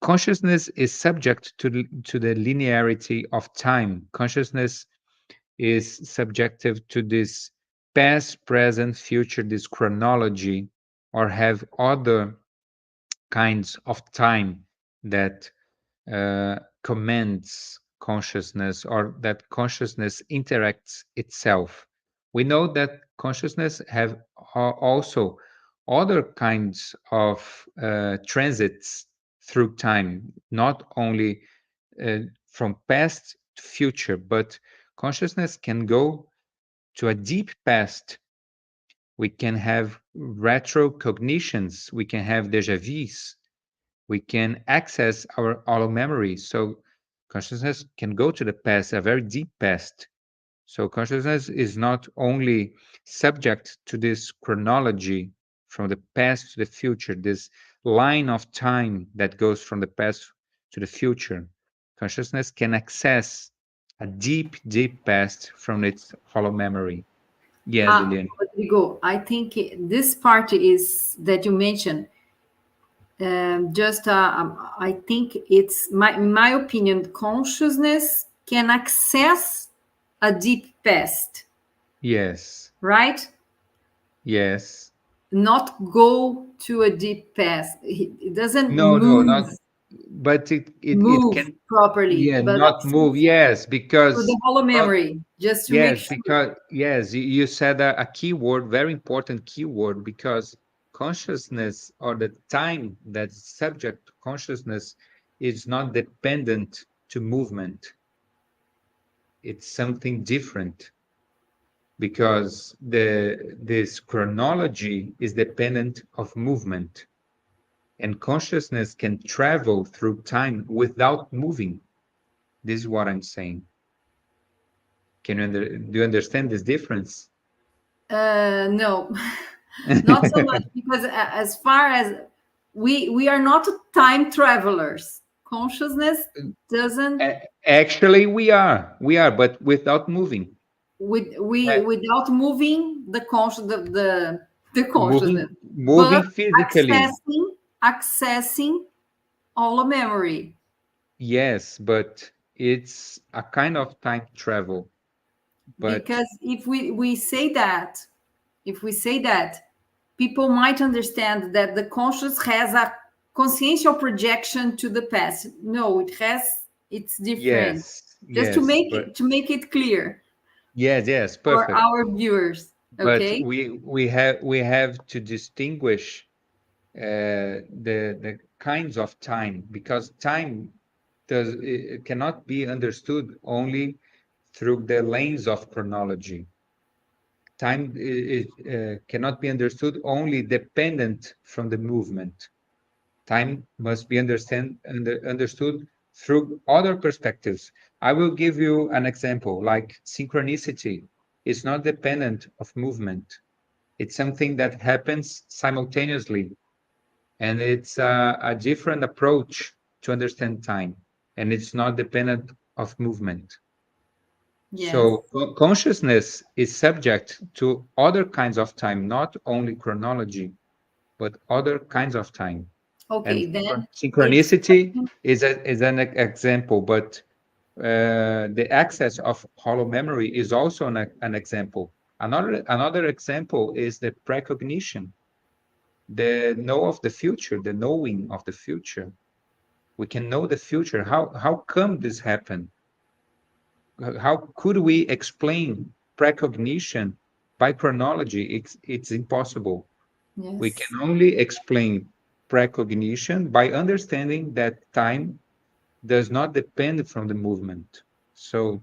Consciousness is subject to the linearity of time. Consciousness is subjective to this past, present, future, this chronology, or have other kinds of time that commands consciousness or that consciousness interacts itself. We know that consciousness have also other kinds of transits through time, not only from past to future, but consciousness can go to a deep past. We can have retrocognitions, we can have deja vus, we can access our all memories. So consciousness can go to the past, a very deep past. So consciousness is not only subject to this chronology from the past to the future, this line of time that goes from the past to the future. Consciousness can access a deep, deep past from its hollow memory. Yes, Eliane. Rodrigo, I think this part is that you mentioned. Just I think it's in my opinion, consciousness can access a deep past, Yes, right? yes. Not go to a deep past. It doesn't No, no, not. But it move can, properly, yeah, but not move. access Yes, to the because hollow not. memory, just to make Yes, sure. because yes, you said a key word, very important key word, because consciousness or the time that's subject to consciousness is not dependent to movement. It's something different because the this chronology is dependent of movement, and consciousness can travel through time without moving. This is what I'm saying. Do you understand this difference? No, not so much, because as far as we are not time travelers. Consciousness doesn't Actually, we are, but without moving. we Uh, without moving the consciousness, moving but physically. accessing all the memory. Yes, but it's a kind of time travel. But Because if we say that, if we say that, people might understand that the conscious has a consciential projection to the past. No, it's different. yes, Just to yes, make but it clear yes, yes, for perfect. our viewers. But Okay. we have to distinguish the kinds of time because time it cannot be understood only through the lens of chronology. time cannot be understood only dependent from the movement. Time must be understood through other perspectives. I will give you an example, like synchronicity is not dependent of movement. It's something that happens simultaneously, and it's a different approach to understand time, and it's not dependent of movement. Yes. So consciousness is subject to other kinds of time, not only chronology, but other kinds of time. And Okay, then it's synchronicity is an example, but the access of hollow memory is also an example. Another example is the precognition, the know of the future, the knowing of the future. We can know the future. How come this happened? How could we explain precognition by chronology? It's impossible. We can yes. only explain precognition by understanding that time does not depend from the movement. So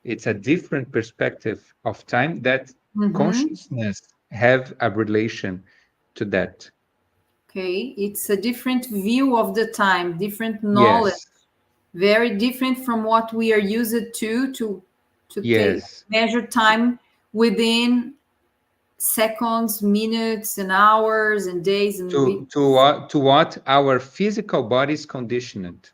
it's a different perspective of time that Mm-hmm. consciousness have a relation to that. Okay, it's a different view of the time, different knowledge, Yes, very different from what we are used to take yes. measure time within seconds, minutes, and hours, and days and weeks. To what our physical body is conditioned.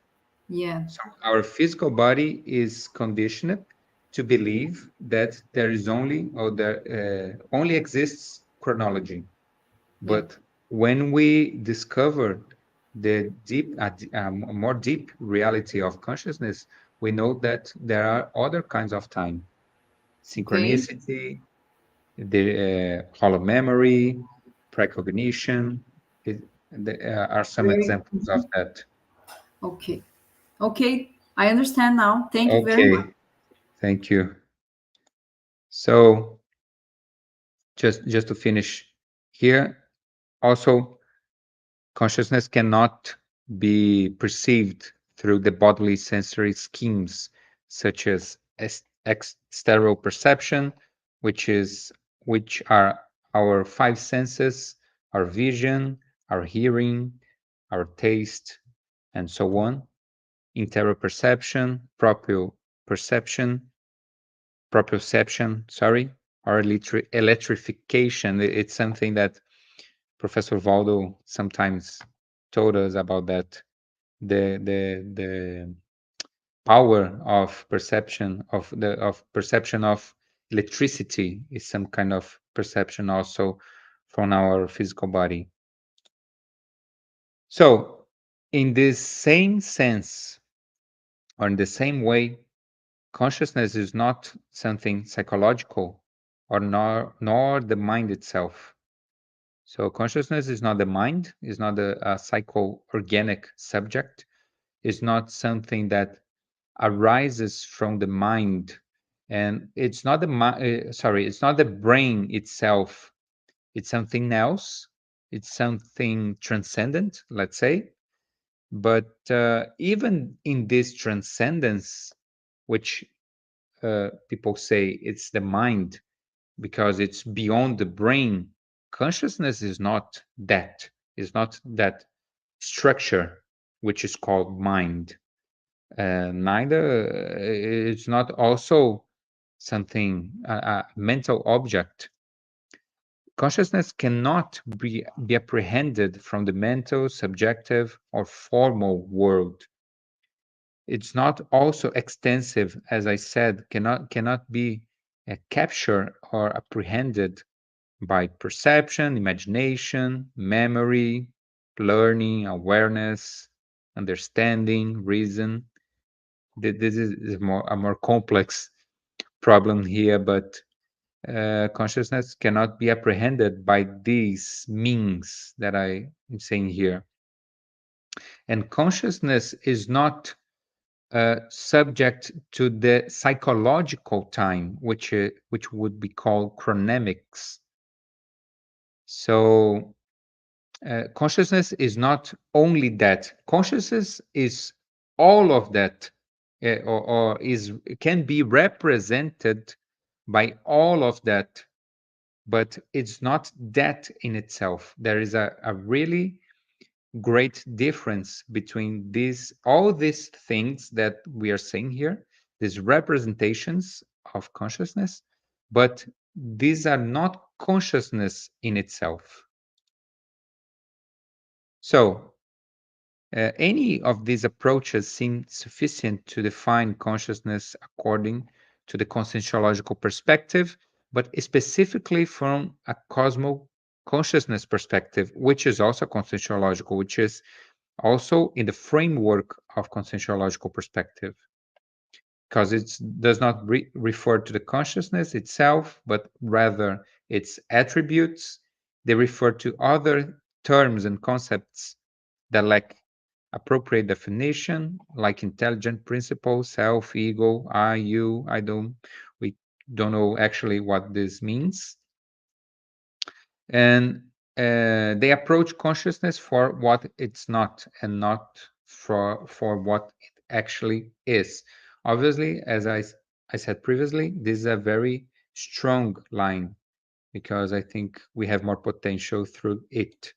Yeah, So our physical body is conditioned to believe that there is only or there only exists chronology. yeah. But when we discover the more deep reality of consciousness, we know that there are other kinds of time, Okay, synchronicity, the hollow memory, precognition. It, there are some very examples of that. okay. Okay, I understand now. Thank you very much. Okay, thank you. So just to finish here, also consciousness cannot be perceived through the bodily sensory schemes, such as external perception, which are our five senses, our vision, our hearing, our taste, and so on. Interoperception, perception, proprioception, sorry, or electrification. It's something that Professor Valdo sometimes told us about that. The power of perception of electricity is some kind of perception also from our physical body. So, in this same sense, or in the same way, consciousness is not something psychological, or nor the mind itself. So consciousness is not the mind, is not a psycho-organic subject, is not something that arises from the mind, and it's not it's not the brain itself. It's something else. It's something transcendent, let's say. But even in this transcendence, which people say it's the mind because it's beyond the brain, consciousness is not that structure which is called mind. Neither it's not also something a mental object. Consciousness cannot be apprehended from the mental, subjective, or formal world. It's not also extensive, as I said, cannot be captured or apprehended by perception, imagination, memory, learning, awareness, understanding, reason. This is a more complex problem here, but consciousness cannot be apprehended by these means that I am saying here. And consciousness is not subject to the psychological time, which would be called chronemics. So consciousness is not only that. Consciousness is all of that, or is can be represented by all of that but it's not that in itself. There is a really great difference between all these things that we are saying here, these representations of consciousness, but these are not consciousness in itself. So any of these approaches seem sufficient to define consciousness according to the conscientiological perspective, but specifically from a cosmo consciousness perspective, which is also conscientiological, which is also in the framework of conscientiological perspective, because it does not refer to the consciousness itself, but rather its attributes. They refer to other terms and concepts that lack appropriate definition, like intelligent principle, self, ego, I, you, I don't. We don't know actually what this means. And they approach consciousness for what it's not and not for what it actually is. Obviously, as I said previously, this is a very strong line because I think we have more potential through it.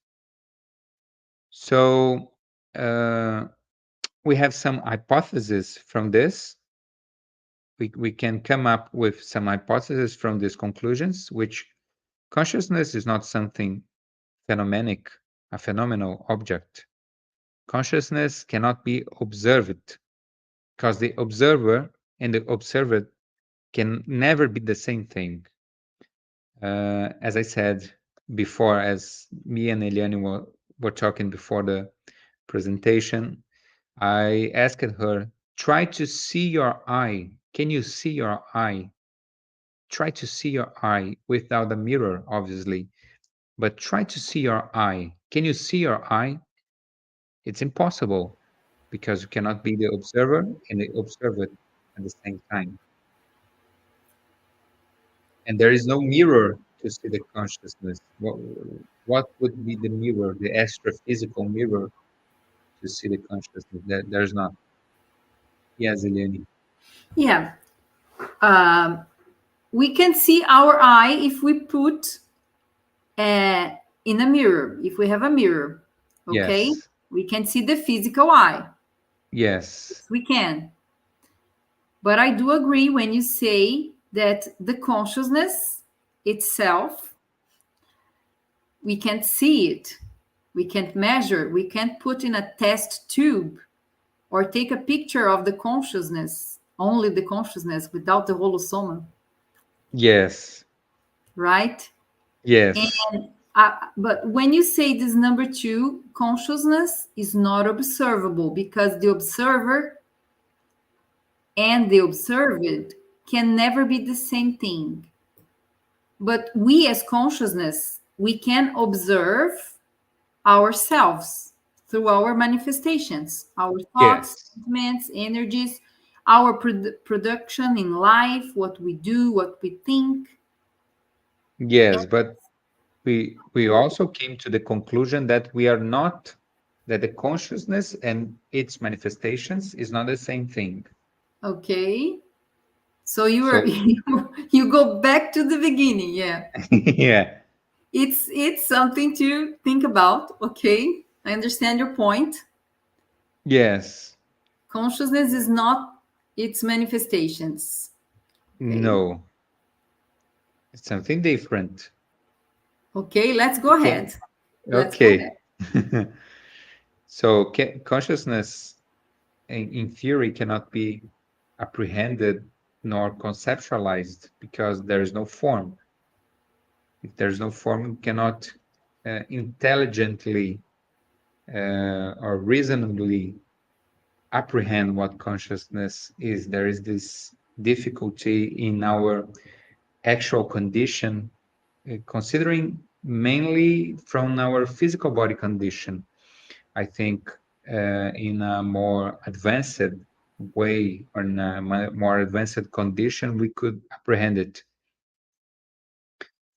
So we have some hypotheses from this. We can come up with some hypotheses from these conclusions, which consciousness is not something phenomenic, a phenomenal object. Consciousness cannot be observed because the observer and the observed can never be the same thing. As I said before, as me and Eliane were talking before the presentation, I asked her, try to see your eye. Can you see your eye? Try to see your eye without a mirror, obviously, but try to see your eye. Can you see your eye? It's impossible because you cannot be the observer and the observed at the same time. And there is no mirror to see the consciousness. What would be the mirror, the astrophysical mirror to see the consciousness? There's not. Yes, Eliane. Yeah. We can see our eye if we put in a mirror, if we have a mirror. Okay. Yes. We can see the physical eye. Yes. We can. But I do agree when you say that the consciousness itself, we can't see it. We can't measure. We can't put in a test tube or take a picture of the consciousness, only the consciousness without the holosoma, Yes. right? Yes. But when you say this number two, consciousness is not observable because the observer and the observed can never be the same thing. But we as consciousness, we can observe ourselves through our manifestations, our thoughts, Yes. sentiments, energies, our production in life, what we do, what we think. Yes, but we also came to the conclusion that we are not that the consciousness and its manifestations is not the same thing. Okay. So you are So you go back to the beginning, yeah. yeah. It's something to think about. Okay, I understand your point. Yes. Consciousness is not its manifestations. Okay. No. It's something different. Okay, let's go Okay. ahead. Let's go ahead. Okay. So consciousness in theory cannot be apprehended nor conceptualized because there is no form. If there's no form, you cannot intelligently or reasonably apprehend what consciousness is. There is this difficulty in our actual condition, considering mainly from our physical body condition. I think in a more advanced way or in a more advanced condition, we could apprehend it.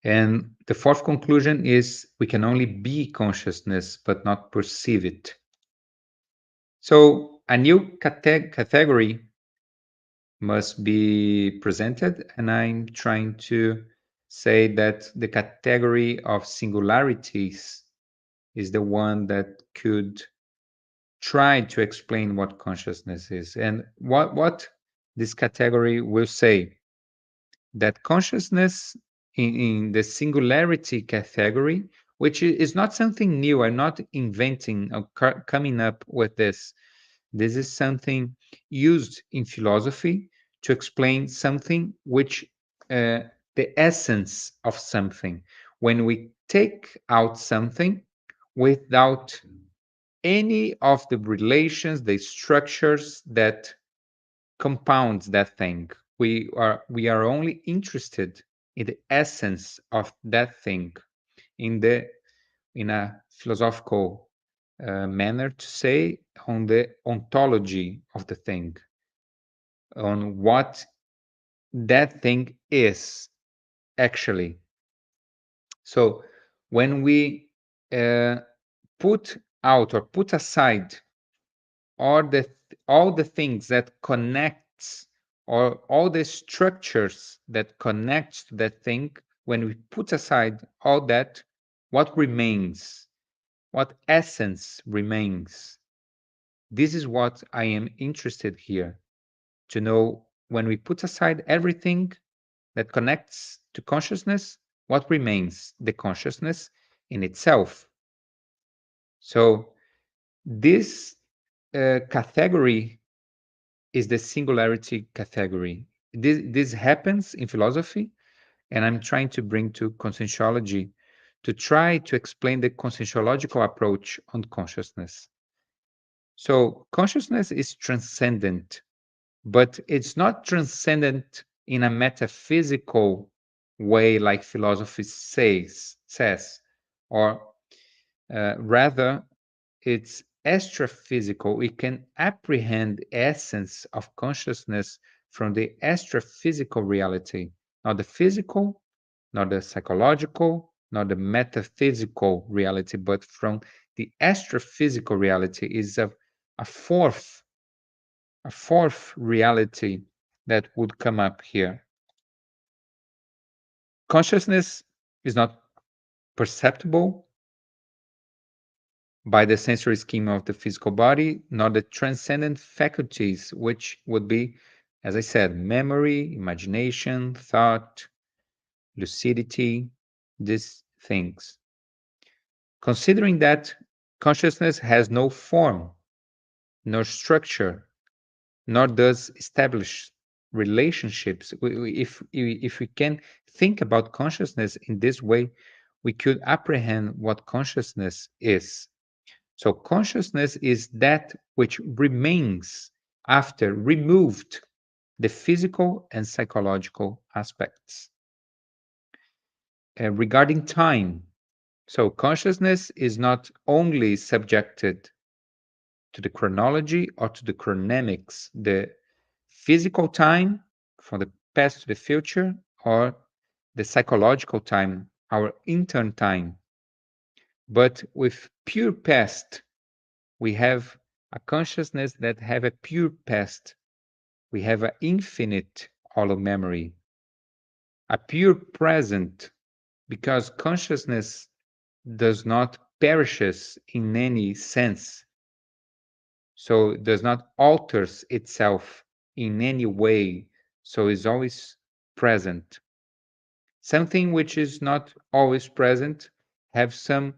And the fourth conclusion is we can only be consciousness, but not perceive it. So a new category must be presented, and I'm trying to say that the category of singularities is the one that could try to explain what consciousness is. And what this category will say, that consciousness in the singularity category, which is not something new, I'm not inventing or coming up with this. This is something used in philosophy to explain something which, the essence of something. When we take out something without any of the relations, the structures that compounds that thing. We are only interested in the essence of that thing, in a philosophical manner to say, on the ontology of the thing, on what that thing is actually. So when we uh, put out or put aside all the all the things that connects, or all the structures that connect to that thing, when we put aside all that, what remains, what essence remains? This is what I am interested here to know. When we put aside everything that connects to consciousness, what remains? The consciousness in itself. So this category is the singularity category. This happens in philosophy, and I'm trying to bring to conscientiology to try to explain the conscientiological approach on consciousness. So consciousness is transcendent, but it's not transcendent in a metaphysical way like philosophy says, or rather it's extra-physical. We can apprehend the essence of consciousness from the extra-physical reality, not the physical, not the psychological, not the metaphysical reality, but from the extra-physical reality. Is a fourth a fourth reality that would come up here. Consciousness is not perceptible by the sensory scheme of the physical body, nor the transcendent faculties, which would be, as I said, memory, imagination, thought, lucidity, these things. Considering that consciousness has no form, nor structure, nor does establish relationships. If we can think about consciousness in this way, we could apprehend what consciousness is. So consciousness is that which remains after removed the physical and psychological aspects. Regarding time, so consciousness is not only subjected to the chronology or to the chronemics, the physical time from the past to the future, or the psychological time, our intern time. But with pure past, we have a consciousness that have a pure past. We have an infinite hollow memory, a pure present, because consciousness does not perishes in any sense. So it does not alters itself in any way. So is always present. Something which is not always present have some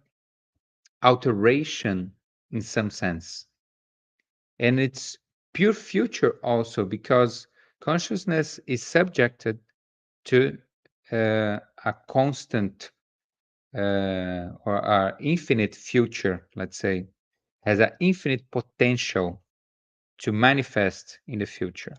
alteration in some sense. And it's pure future also, because consciousness is subjected to a constant or an infinite future, let's say, has an infinite potential to manifest in the future.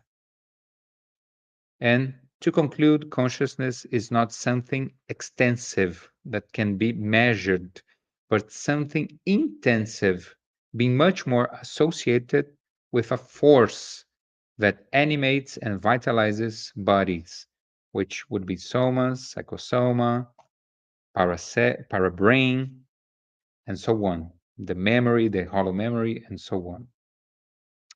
And to conclude, consciousness is not something extensive that can be measured, but something intensive, being much more associated with a force that animates and vitalizes bodies, which would be somas, psychosoma, parabrain, and so on, the memory, the hollow memory, and so on.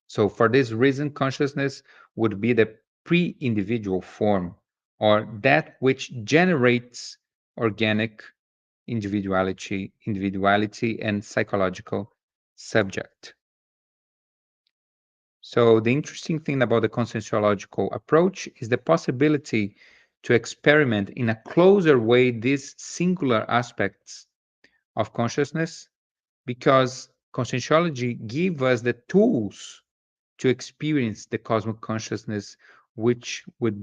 So for this reason, consciousness would be the pre-individual form or that which generates organic individuality and psychological subject. So the interesting thing about the conscientiological approach is the possibility to experiment in a closer way these singular aspects of consciousness, because conscientiology gives us the tools to experience the cosmic consciousness, which would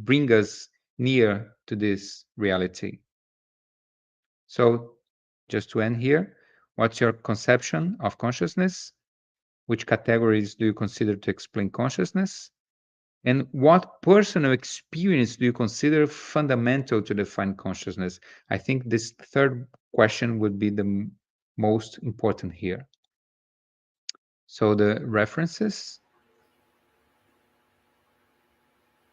bring us near to this reality. So just to end here, what's your conception of consciousness? Which categories do you consider to explain consciousness? And what personal experience do you consider fundamental to define consciousness? I think this third question would be the most important here. So the references.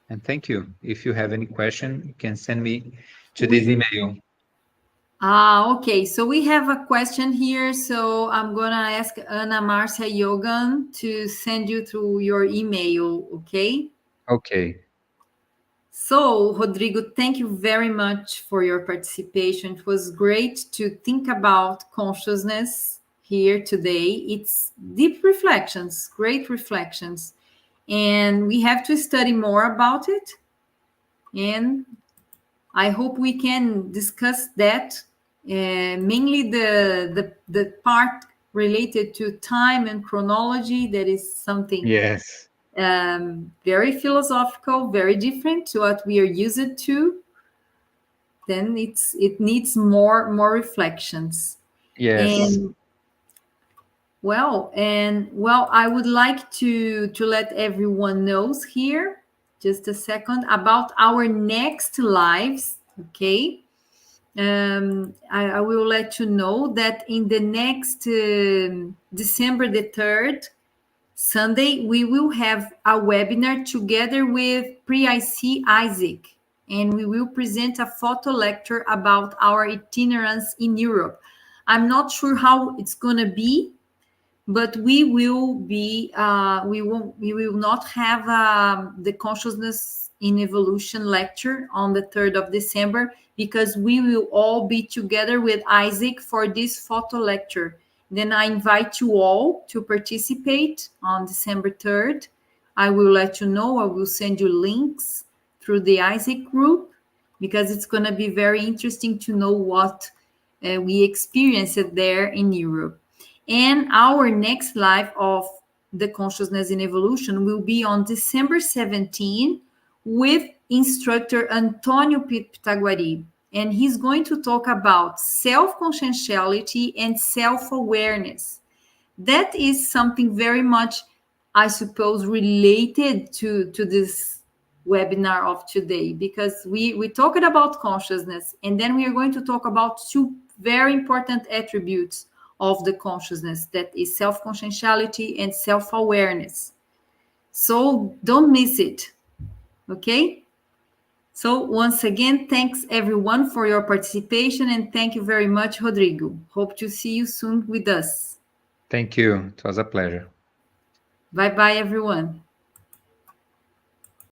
And thank you. If you have any question, you can send me to this email. Okay, so we have a question here. So I'm gonna ask Ana Marcia Yogan to send you through your email, okay? Okay. So, Rodrigo, thank you very much for your participation. It was great to think about consciousness here today. It's deep reflections, great reflections. And we have to study more about it. And I hope we can discuss that, mainly the part related to time and chronology. That is something Yes. very philosophical, very different to what we are used to. Then it needs more reflections. Yes. And I would like to let everyone knows here, just a second, about our next lives. Okay. I will let you know that in the next December the 3rd, Sunday, we will have a webinar together with Pre-IC Isaac, and we will present a photo lecture about our itinerance in Europe. I'm not sure how it's going to be, but we will not have the consciousness in evolution lecture on the 3rd of December, because we will all be together with Isaac for this photo lecture. Then I invite you all to participate on December 3rd. I will let you know. I will send you links through the Isaac group, because it's going to be very interesting to know what we experienced there in Europe. And our next live of the Consciousness in Evolution will be on December 17 with instructor Antonio Pitaguari. And he's going to talk about self-conscientiality and self-awareness. That is something very much, I suppose, related to this webinar of today, because we talked about consciousness, and then we are going to talk about two very important attributes of the consciousness, that is self-conscientiality and self-awareness. So don't miss it. Okay? So once again, thanks everyone for your participation, and thank you very much, Rodrigo. Hope to see you soon with us. Thank you. It was a pleasure. Bye bye, everyone.